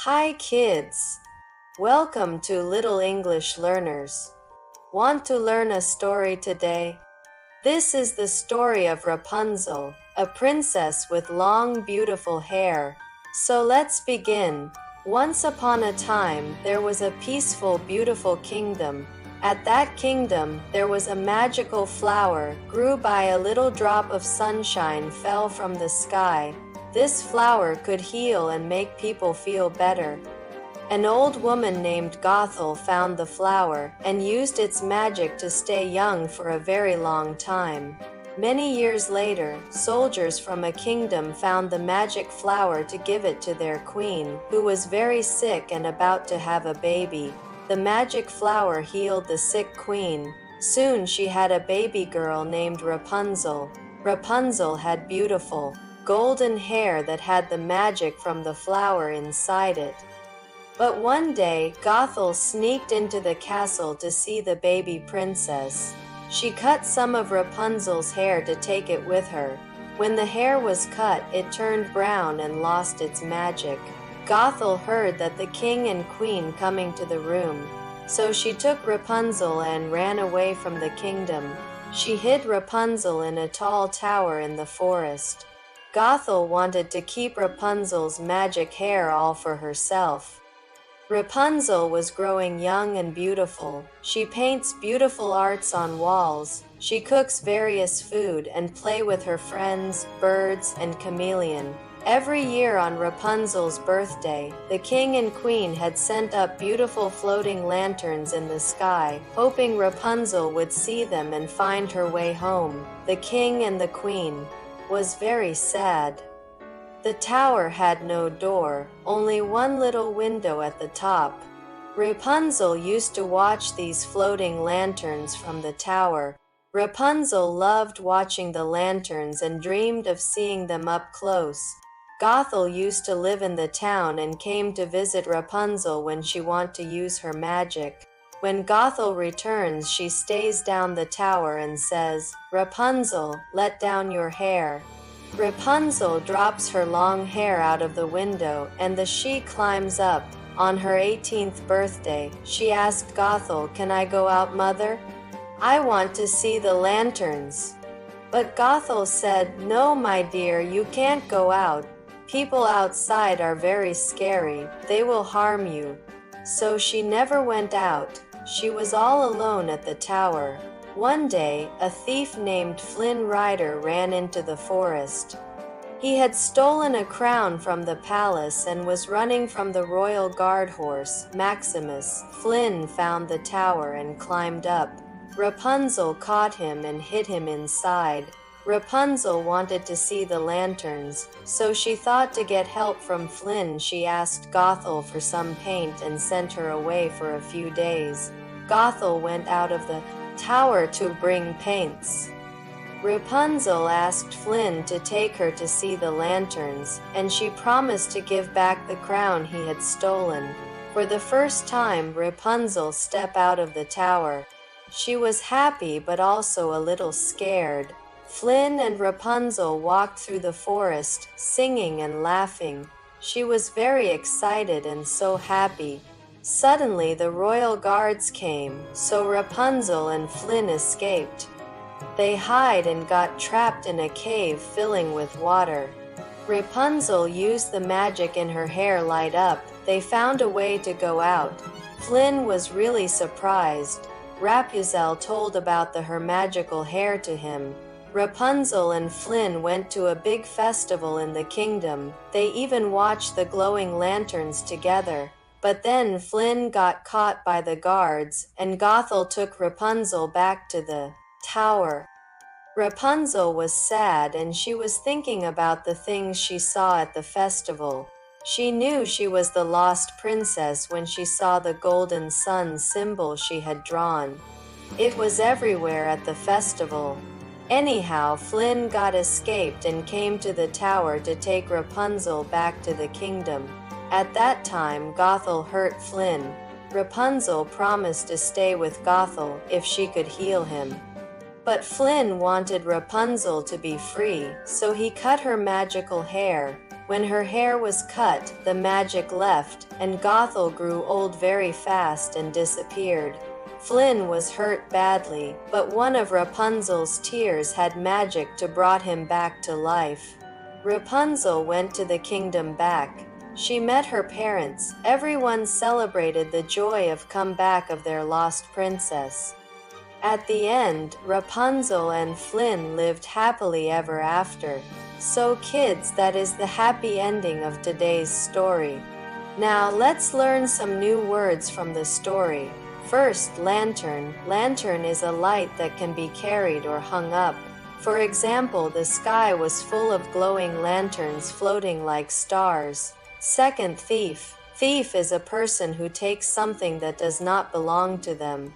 Hi kids! Welcome to Little English Learners. Want to learn a story today? This is the story of Rapunzel, a princess with long beautiful hair. So let's begin. Once upon a time, there was a peaceful, beautiful kingdom. At that kingdom, there was a magical flower, grew by a little drop of sunshine fell from the sky. This flower could heal and make people feel better. An old woman named Gothel found the flower and used its magic to stay young for a very long time. Many years later, soldiers from a kingdom found the magic flower to give it to their queen, who was very sick and about to have a baby. The magic flower healed the sick queen. Soon she had a baby girl named Rapunzel. Rapunzel had beautiful, golden hair that had the magic from the flower inside it. But one day, Gothel sneaked into the castle to see the baby princess. She cut some of Rapunzel's hair to take it with her. When the hair was cut, it turned brown and lost its magic. Gothel heard that the king and queen coming to the room. So she took Rapunzel and ran away from the kingdom. She hid Rapunzel in a tall tower in the forest. Gothel wanted to keep Rapunzel's magic hair all for herself. Rapunzel was growing young and beautiful. She paints beautiful arts on walls. She cooks various food and play with her friends, birds, and chameleon. Every year on Rapunzel's birthday, the king and queen had sent up beautiful floating lanterns in the sky, hoping Rapunzel would see them and find her way home. The king and the queen was very sad. The tower had no door, only one little window at the top. Rapunzel used to watch these floating lanterns from the tower. Rapunzel loved watching the lanterns and dreamed of seeing them up close. Gothel used to live in the town and came to visit Rapunzel when she wanted to use her magic. When Gothel returns, she stays down the tower and says, "Rapunzel, let down your hair." Rapunzel drops her long hair out of the window and she climbs up. On her 18th birthday, she asked Gothel, "Can I go out, mother? I want to see the lanterns." But Gothel said, "No, my dear, you can't go out. People outside are very scary. They will harm you." So she never went out. She was all alone at the tower. One day, a thief named Flynn Rider ran into the forest. He had stolen a crown from the palace and was running from the royal guard horse, Maximus. Flynn found the tower and climbed up. Rapunzel caught him and hid him inside. Rapunzel wanted to see the lanterns, so she thought to get help from Flynn she asked Gothel for some paint and sent her away for a few days. Gothel went out of the tower to bring paints. Rapunzel asked Flynn to take her to see the lanterns, and she promised to give back the crown he had stolen. For the first time, Rapunzel stepped out of the tower. She was happy but also a little scared. Flynn and Rapunzel walked through the forest, singing and laughing. She was very excited and so happy. Suddenly the royal guards came, so Rapunzel and Flynn escaped. They hid and got trapped in a cave filling with water. Rapunzel used the magic in her hair light up. They found a way to go out. Flynn was really surprised. Rapunzel told about her magical hair to him. Rapunzel and Flynn went to a big festival in the kingdom. They even watched the glowing lanterns together. But then Flynn got caught by the guards, and Gothel took Rapunzel back to the tower. Rapunzel was sad and she was thinking about the things she saw at the festival. She knew she was the lost princess when she saw the golden sun symbol she had drawn. It was everywhere at the festival. Anyhow, Flynn got escaped and came to the tower to take Rapunzel back to the kingdom. At that time, Gothel hurt Flynn. Rapunzel promised to stay with Gothel if she could heal him. But Flynn wanted Rapunzel to be free, so he cut her magical hair. When her hair was cut, the magic left, and Gothel grew old very fast and disappeared. Flynn was hurt badly, but one of Rapunzel's tears had magic to brought him back to life. Rapunzel went to the kingdom back. She met her parents. Everyone celebrated the joy of comeback of their lost princess. At the end, Rapunzel and Flynn lived happily ever after. So kids, that is the happy ending of today's story. Now let's learn some new words from the story. First, lantern. Lantern is a light that can be carried or hung up. For example, the sky was full of glowing lanterns floating like stars. Second, thief. Thief is a person who takes something that does not belong to them.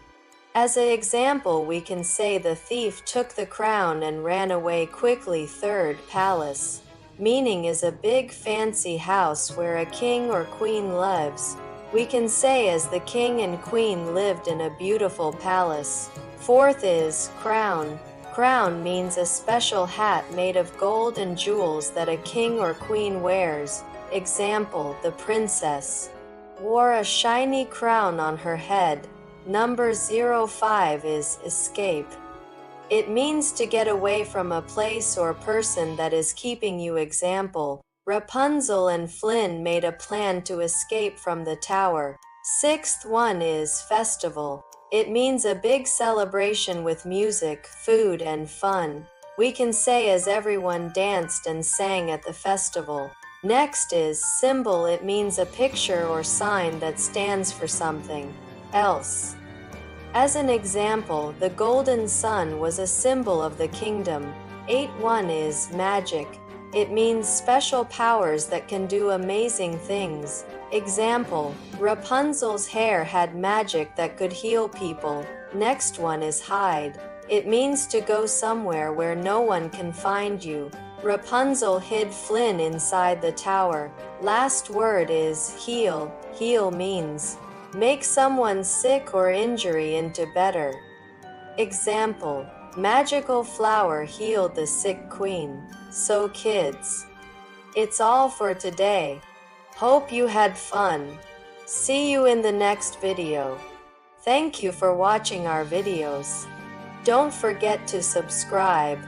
As an example, we can say the thief took the crown and ran away quickly. Third, palace. Meaning is a big fancy house where a king or queen lives. We can say as the king and queen lived in a beautiful palace. Fourth is crown. Crown means a special hat made of gold and jewels that a king or queen wears. Example, the princess wore a shiny crown on her head. Number 05 is escape. It means to get away from a place or person that is keeping you. Example, Rapunzel and Flynn made a plan to escape from the tower. Sixth one is festival. It means a big celebration with music, food, and fun. We can say as everyone danced and sang at the festival. Next is symbol. It means a picture or sign that stands for something else. As an example, the golden sun was a symbol of the kingdom. 8.1 is magic. It means special powers that can do amazing things. Example, Rapunzel's hair had magic that could heal people. Next one is hide. It means to go somewhere where no one can find you. Rapunzel hid Flynn inside the tower. Last word is heal. Heal means make someone sick or injury into better. Example, magical flower healed the sick queen. So kids, it's all for today. Hope you had fun. See you in the next video. Thank you for watching our videos. Don't forget to subscribe.